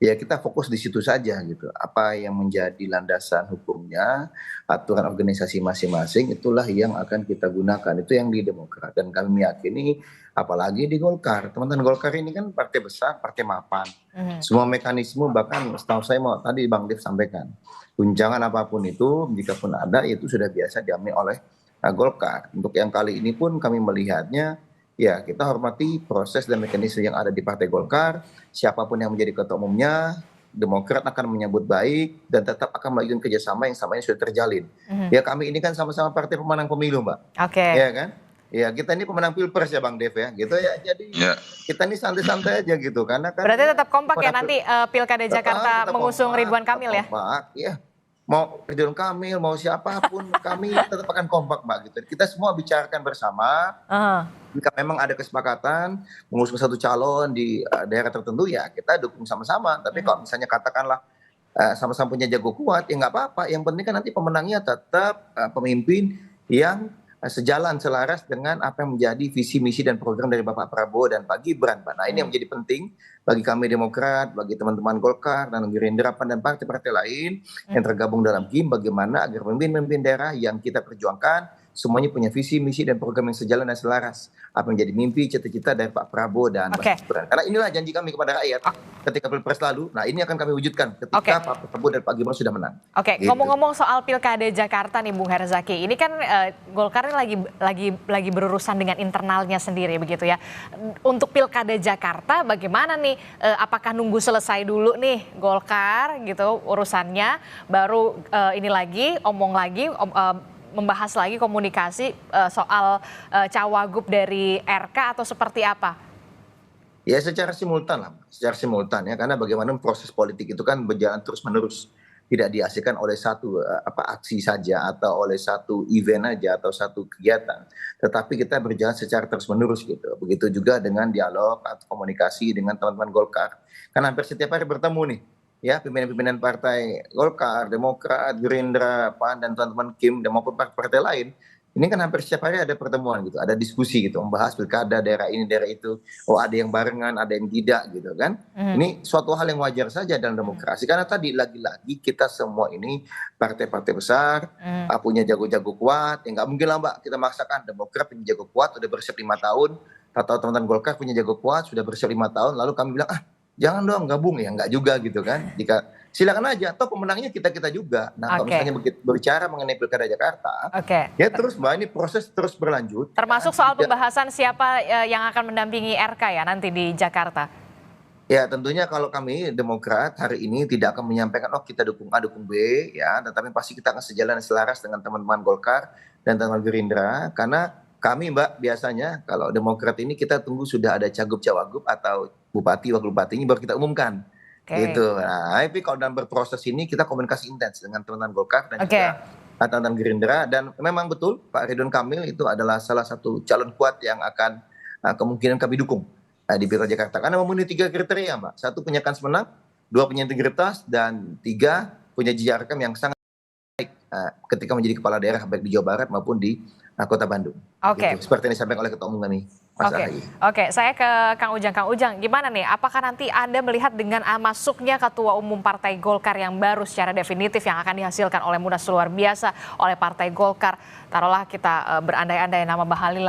Ya kita fokus di situ saja gitu. Apa yang menjadi landasan hukumnya, aturan organisasi masing-masing, itulah yang akan kita gunakan. Itu yang di Demokrat. Dan kami meyakini, apalagi di Golkar. Teman-teman Golkar ini kan partai besar, partai mapan. Semua mekanisme, bahkan setahu saya mau tadi Bang Dev sampaikan, guncangan apapun itu, jika pun ada, itu sudah biasa diambil oleh Golkar. Untuk yang kali ini pun kami melihatnya, ya kita hormati proses dan mekanisme yang ada di Partai Golkar. Siapapun yang menjadi ketua umumnya, Demokrat akan menyambut baik dan tetap akan melakukan kerjasama yang samanya sudah terjalin. Ya kami ini kan sama-sama partai pemenang pemilu Mbak. Oke. Ya kan? Ya kita ini pemenang pilpres ya Bang Dev ya, gitu ya. Jadi kita ini santai-santai aja gitu, karena kan. Berarti tetap kompak ya nanti Pilkada Jakarta mengusung Ridwan Kamil ya? Kompak, ya. Mau Ridwan Kamil, mau siapapun, kami tetap akan kompak Mbak gitu. Kita semua bicarakan bersama. Jika memang ada kesepakatan mengusung satu calon di daerah tertentu, ya kita dukung sama-sama. Tapi kalau misalnya katakanlah sama-sama punya jago kuat, ya nggak apa-apa. Yang penting kan nanti pemenangnya tetap pemimpin yang sejalan selaras dengan apa yang menjadi visi misi dan program dari Bapak Prabowo dan Pak Gibran. Nah ini yang menjadi penting bagi kami Demokrat, bagi teman-teman Golkar dan Gerindra dan partai-partai lain yang tergabung dalam GIM, bagaimana agar pemimpin-pemimpin daerah yang kita perjuangkan semuanya punya visi, misi, dan program yang sejalan dan selaras. Apa yang menjadi mimpi, cita-cita dari Pak Prabowo dan Pak Gibran. Karena inilah janji kami kepada rakyat ketika Pilpres lalu. Nah ini akan kami wujudkan ketika Pak Prabowo dan Pak Gibran sudah menang. Oke, gitu. Ngomong-ngomong soal Pilkada Jakarta nih Bung Herzaki. Ini kan Golkar ini lagi berurusan dengan internalnya sendiri begitu ya. Untuk Pilkada Jakarta bagaimana nih? Apakah nunggu selesai dulu nih Golkar gitu urusannya, baru membahas lagi komunikasi soal cawagup dari RK atau seperti apa? Ya secara simultan ya, karena bagaimana proses politik itu kan berjalan terus-menerus, tidak dihasilkan oleh satu aksi saja atau oleh satu event aja atau satu kegiatan, tetapi kita berjalan secara terus-menerus gitu. Begitu juga dengan dialog atau komunikasi dengan teman-teman Golkar, kan hampir setiap hari bertemu nih. Ya, pimpinan-pimpinan partai Golkar, Demokrat, Gerindra, PAN, dan teman-teman KIM, dan maupun partai lain, ini kan hampir setiap hari ada pertemuan gitu, ada diskusi gitu, membahas pilkada daerah ini, daerah itu. Oh ada yang barengan, ada yang tidak gitu kan. Ini suatu hal yang wajar saja dalam demokrasi, karena tadi lagi-lagi kita semua ini partai-partai besar, punya jago-jago kuat, ya nggak mungkin lah Mbak, kita maksakan Demokrat punya jago kuat, udah bersiap 5 tahun, atau teman-teman Golkar punya jago kuat, sudah bersiap 5 tahun, lalu kami bilang, jangan dong gabung, ya nggak juga gitu kan. Jika silakan aja, toh pemenangnya kita juga. Nah kalau misalnya berbicara mengenai Pilkada Jakarta, ya terus Mbak, ini proses terus berlanjut. Termasuk soal pembahasan siapa yang akan mendampingi RK ya nanti di Jakarta. Ya tentunya kalau kami Demokrat hari ini tidak akan menyampaikan kita dukung A, dukung B ya, tetapi pasti kita akan sejalan selaras dengan teman-teman Golkar dan teman-teman Gerindra, karena kami Mbak biasanya kalau Demokrat ini kita tunggu sudah ada cagup-cawagup atau bupati, wakil bupatinya baru kita umumkan. Gitu. Nah, tapi kalau dalam berproses ini kita komunikasi intens dengan teman-teman Golkar dan juga teman-teman Gerindra, dan memang betul Pak Ridwan Kamil itu adalah salah satu calon kuat yang akan kemungkinan kami dukung di Pilkada Jakarta, karena memenuhi 3 kriteria Mbak. 1 punya kans menang, 2 punya integritas, dan 3 punya jejak rekam yang sangat baik ketika menjadi kepala daerah baik di Jawa Barat maupun di Kota Bandung. Gitu. Seperti yang disampaikan oleh Ketua Umum kami. Oke, saya ke Kang Ujang. Kang Ujang, gimana nih? Apakah nanti Anda melihat dengan masuknya Ketua Umum Partai Golkar yang baru secara definitif yang akan dihasilkan oleh Munas luar biasa oleh Partai Golkar, taruhlah kita berandai-andai nama Bahlil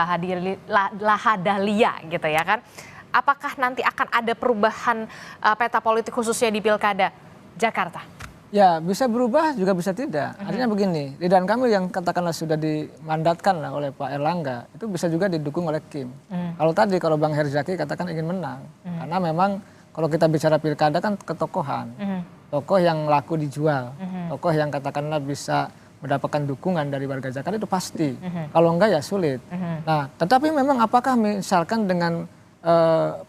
Lahadalia gitu ya kan? apakah nanti akan ada perubahan peta politik khususnya di Pilkada Jakarta? Ya, bisa berubah juga bisa tidak. Artinya begini, Ridwan Kamil yang katakanlah sudah dimandatkan lah oleh Pak Erlangga, itu bisa juga didukung oleh Kim. Kalau Bang Herzaki katakan ingin menang, karena memang kalau kita bicara pilkada kan ketokohan, tokoh yang laku dijual, tokoh yang katakanlah bisa mendapatkan dukungan dari warga Jakarta itu pasti. Kalau enggak ya sulit. Nah, tetapi memang apakah misalkan dengan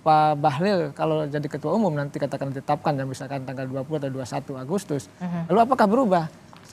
Pak Bahlil kalau jadi ketua umum nanti katakan ditetapkan ya misalkan tanggal 20 atau 21 Agustus. Lalu apakah berubah?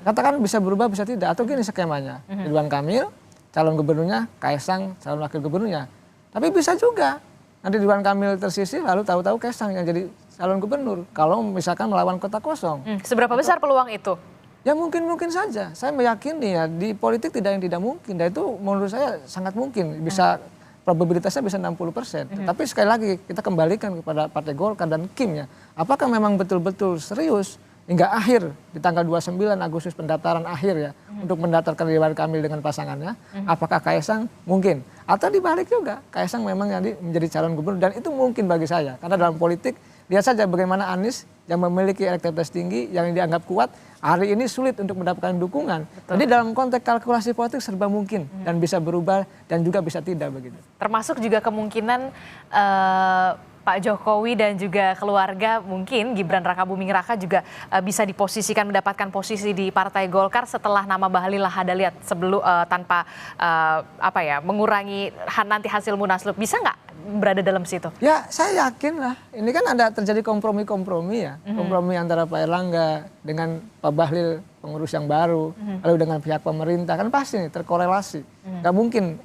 Katakan bisa berubah bisa tidak atau gini skemanya. Ridwan Kamil calon gubernurnya, Kaesang calon wakil gubernurnya. Tapi bisa juga nanti Ridwan Kamil tersisih lalu tahu-tahu Kaesang yang jadi calon gubernur kalau misalkan melawan kota kosong. Seberapa besar peluang itu? Ya mungkin saja. Saya meyakini ya di politik tidak yang tidak mungkin. Dan itu menurut saya sangat mungkin bisa probabilitasnya bisa 60%. Tapi sekali lagi kita kembalikan kepada Partai Golkar dan Kim ya. Apakah memang betul-betul serius hingga akhir di tanggal 29 Agustus pendaftaran akhir ya untuk mendaftarkan Ridwan Kamil dengan pasangannya. Apakah Kaesang? Mungkin. Atau dibalik juga Kaesang memang jadi menjadi calon gubernur dan itu mungkin bagi saya. Karena dalam politik lihat saja bagaimana Anies yang memiliki elektabilitas tinggi yang dianggap kuat hari ini sulit untuk mendapatkan dukungan. Jadi dalam konteks kalkulasi politik serba mungkin dan bisa berubah dan juga bisa tidak begitu. Termasuk juga kemungkinan Pak Jokowi dan juga keluarga mungkin Gibran Rakabuming Raka juga bisa diposisikan mendapatkan posisi di Partai Golkar setelah nama Bahlil Lahadalia sebelum tanpa mengurangi nanti hasil munaslup. Bisa nggak berada dalam situ? Ya saya yakin lah. Ini kan ada terjadi kompromi ya. Kompromi antara Pak Erlangga dengan Pak Bahlil pengurus yang baru. Lalu dengan pihak pemerintah kan pasti nih terkorelasi. Nggak mungkin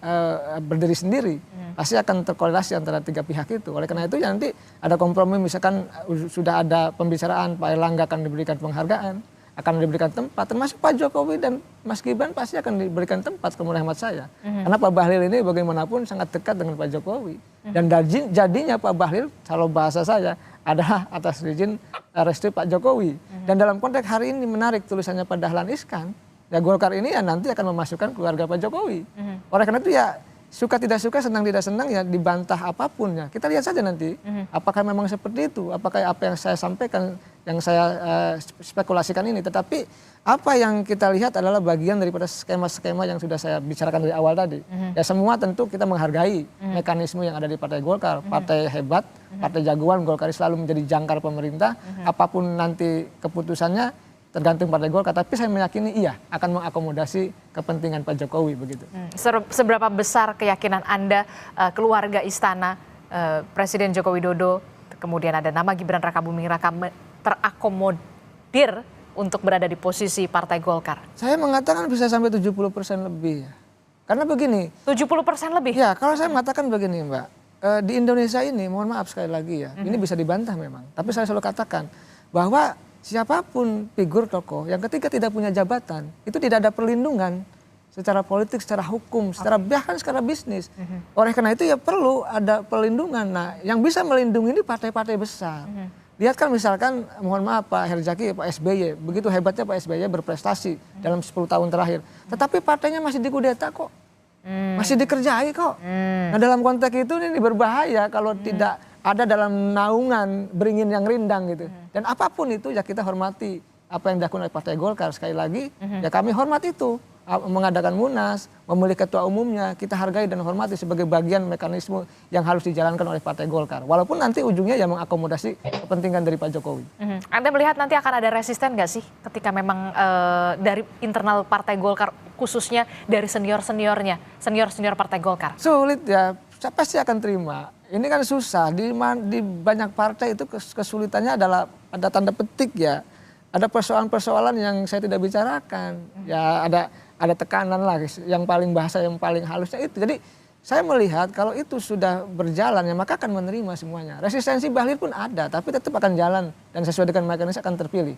berdiri sendiri. Pasti akan terkorelasi antara tiga pihak itu. Oleh karena itu ya nanti ada kompromi misalkan sudah ada pembicaraan Pak Erlangga akan diberikan penghargaan, akan diberikan tempat, termasuk Pak Jokowi dan Mas Gibran pasti akan diberikan tempat kalau hemat saya. Karena Pak Bahlil ini bagaimanapun sangat dekat dengan Pak Jokowi. Dan jadinya Pak Bahlil, kalau bahasa saya, adalah atas izin restu Pak Jokowi. Dan dalam konteks hari ini menarik tulisannya Pak Dahlan Iskan, ya Golkar ini ya nanti akan memasukkan keluarga Pak Jokowi. Oleh karena itu ya suka tidak suka, senang tidak senang ya dibantah apapun ya. Kita lihat saja nanti apakah memang seperti itu, apakah apa yang saya sampaikan, yang saya spekulasikan ini. Tetapi apa yang kita lihat adalah bagian daripada skema-skema yang sudah saya bicarakan dari awal tadi. Ya semua tentu kita menghargai mekanisme yang ada di Partai Golkar. Partai hebat, partai jagoan, Golkar selalu menjadi jangkar pemerintah. Apapun nanti keputusannya tergantung Partai Golkar, tapi saya meyakini iya akan mengakomodasi kepentingan Pak Jokowi begitu. Seberapa besar keyakinan Anda keluarga istana Presiden Joko Widodo, kemudian ada nama Gibran Rakabuming Raka terakomodir untuk berada di posisi Partai Golkar? Saya mengatakan bisa sampai 70% lebih ya. Karena begini. 70% lebih? Ya, kalau saya mengatakan begini Mbak, di Indonesia ini mohon maaf sekali lagi ya, ini bisa dibantah memang, tapi saya selalu katakan bahwa siapapun figur tokoh yang ketika tidak punya jabatan itu tidak ada perlindungan secara politik, secara hukum, bahkan secara bisnis. Oleh karena itu ya perlu ada perlindungan. Nah, yang bisa melindungi ini partai-partai besar. Lihat kan misalkan, mohon maaf Pak Herzaki, Pak SBY, begitu hebatnya Pak SBY berprestasi dalam 10 tahun terakhir. Tetapi partainya masih dikudeta kok, masih dikerjai kok. Nah dalam konteks itu ini berbahaya kalau tidak ada dalam naungan beringin yang rindang gitu. Dan apapun itu ya kita hormati apa yang dilakukan oleh Partai Golkar. Sekali lagi ya kami hormat itu. Mengadakan munas, memilih ketua umumnya, kita hargai dan hormati sebagai bagian mekanisme yang harus dijalankan oleh Partai Golkar. Walaupun nanti ujungnya ya mengakomodasi kepentingan dari Pak Jokowi. Anda melihat nanti akan ada resisten nggak sih ketika memang dari internal Partai Golkar, khususnya dari senior-seniornya, senior-senior Partai Golkar? Sulit ya, saya pasti akan terima. Ini kan susah, di banyak partai itu kesulitannya adalah ada tanda petik ya. Ada persoalan-persoalan yang saya tidak bicarakan. Ya ada tekanan lah, yang paling bahasa yang paling halusnya itu. Jadi saya melihat kalau itu sudah berjalan ya maka akan menerima semuanya. Resistensi Bahlil pun ada, tapi tetap akan jalan dan sesuai dengan mekanisme akan terpilih.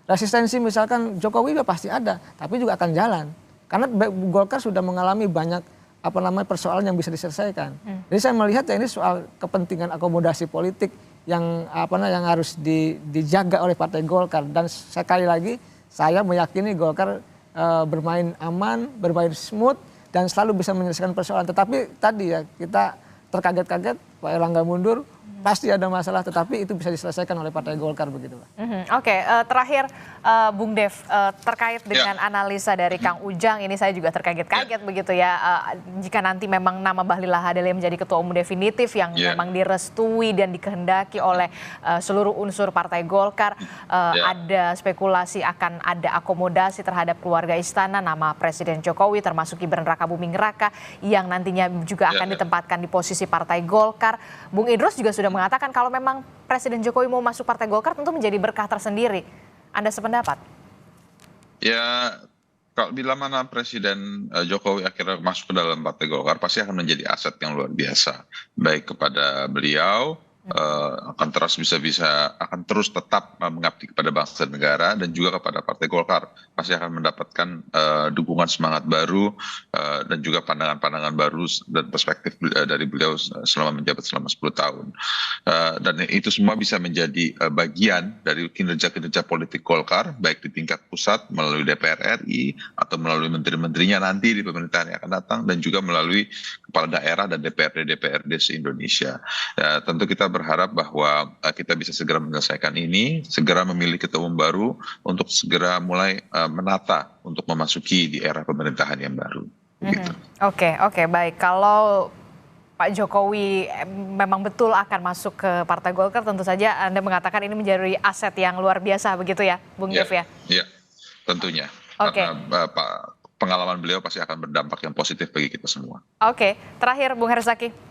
Resistensi misalkan Jokowi juga pasti ada, tapi juga akan jalan. Karena Golkar sudah mengalami banyak persoalan yang bisa diselesaikan. Jadi saya melihat ya ini soal kepentingan akomodasi politik yang yang harus dijaga oleh Partai Golkar. Dan sekali lagi saya meyakini Golkar bermain aman, bermain smooth dan selalu bisa menyelesaikan persoalan. Tetapi tadi ya kita terkaget-kaget Pak Erlangga mundur, pasti ada masalah, tetapi itu bisa diselesaikan oleh Partai Golkar begitu, Pak. Oke, terakhir Bung Dev, terkait dengan analisa dari Kang Ujang, ini saya juga terkaget-kaget begitu ya, jika nanti memang nama Bahlil Lahadalia menjadi ketua umum definitif yang memang direstui dan dikehendaki oleh seluruh unsur Partai Golkar, ada spekulasi akan ada akomodasi terhadap keluarga istana, nama Presiden Jokowi termasuk Gibran Rakabuming Raka yang nantinya juga akan ditempatkan di posisi Partai Golkar. Bung Idrus juga sudah mengatakan kalau memang Presiden Jokowi mau masuk Partai Golkar tentu menjadi berkah tersendiri. Anda sependapat? Ya, kalau bila mana Presiden Jokowi akhirnya masuk ke dalam Partai Golkar, pasti akan menjadi aset yang luar biasa. Baik kepada beliau, akan terus tetap mengabdi kepada bangsa dan negara, dan juga kepada Partai Golkar. Pasti akan mendapatkan dukungan semangat baru dan juga pandangan-pandangan baru dan perspektif dari beliau selama menjabat selama 10 tahun. Dan itu semua bisa menjadi bagian dari kinerja-kinerja politik Golkar, baik di tingkat pusat melalui DPR RI atau melalui menteri-menterinya nanti di pemerintahan yang akan datang, dan juga melalui kepala daerah dan DPRD se-Indonesia. Tentu kita berharap bahwa kita bisa segera menyelesaikan ini, segera memilih ketua umum baru untuk segera mulai menata untuk memasuki di era pemerintahan yang baru. Gitu. Oke, baik. Kalau Pak Jokowi memang betul akan masuk ke Partai Golkar, tentu saja Anda mengatakan ini menjadi aset yang luar biasa begitu ya, Bung Dev ya? Iya, tentunya. Karena pengalaman beliau pasti akan berdampak yang positif bagi kita semua. Oke, terakhir Bung Herzaki.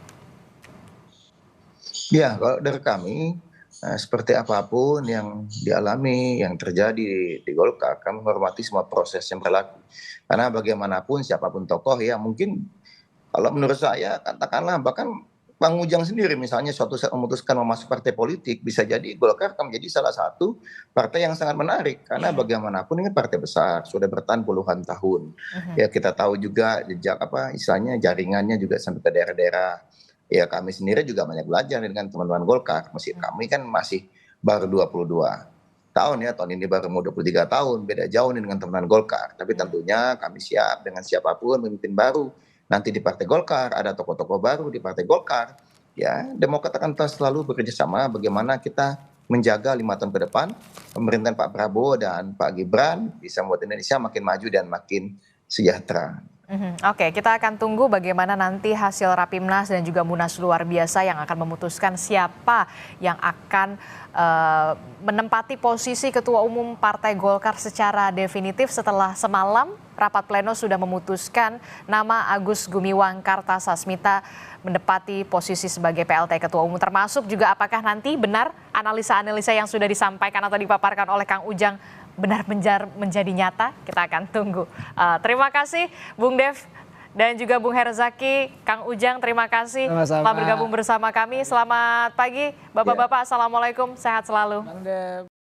Ya, kalau dari kami, seperti apapun yang dialami, yang terjadi di Golkar, kami menghormati semua proses yang berlaku. Karena bagaimanapun siapapun tokoh ya, mungkin kalau menurut saya katakanlah bahkan Bang Ujang sendiri misalnya suatu saat memutuskan mau masuk partai politik, bisa jadi Golkar akan menjadi salah satu partai yang sangat menarik. Karena bagaimanapun ini partai besar, sudah bertahan puluhan tahun. Ya kita tahu juga jejak istilahnya jaringannya juga sampai ke daerah-daerah. Ya kami sendiri juga banyak belajar dengan teman-teman Golkar. Meski kami kan masih baru 22 tahun ya, tahun ini baru mau 23 tahun, beda jauh nih dengan teman-teman Golkar. Tapi tentunya kami siap dengan siapapun pemimpin baru. Nanti di Partai Golkar ada tokoh-tokoh baru di Partai Golkar. Ya, Demokrat akan terus selalu bekerja sama bagaimana kita menjaga 5 tahun ke depan pemerintahan Pak Prabowo dan Pak Gibran bisa membuat Indonesia makin maju dan makin sejahtera. Oke, kita akan tunggu bagaimana nanti hasil Rapimnas dan juga Munas luar biasa yang akan memutuskan siapa yang akan menempati posisi Ketua Umum Partai Golkar secara definitif setelah semalam rapat pleno sudah memutuskan nama Agus Gumiwang Kartasasmita menempati posisi sebagai PLT Ketua Umum, termasuk juga apakah nanti benar analisa-analisa yang sudah disampaikan atau dipaparkan oleh Kang Ujang benar menjadi nyata. Kita akan tunggu. Terima kasih Bung Dev dan juga Bung Herzaki. Kang Ujang, terima kasih telah bergabung bersama kami. Selamat pagi Bapak-Bapak, Assalamualaikum, sehat selalu. Bang Dev.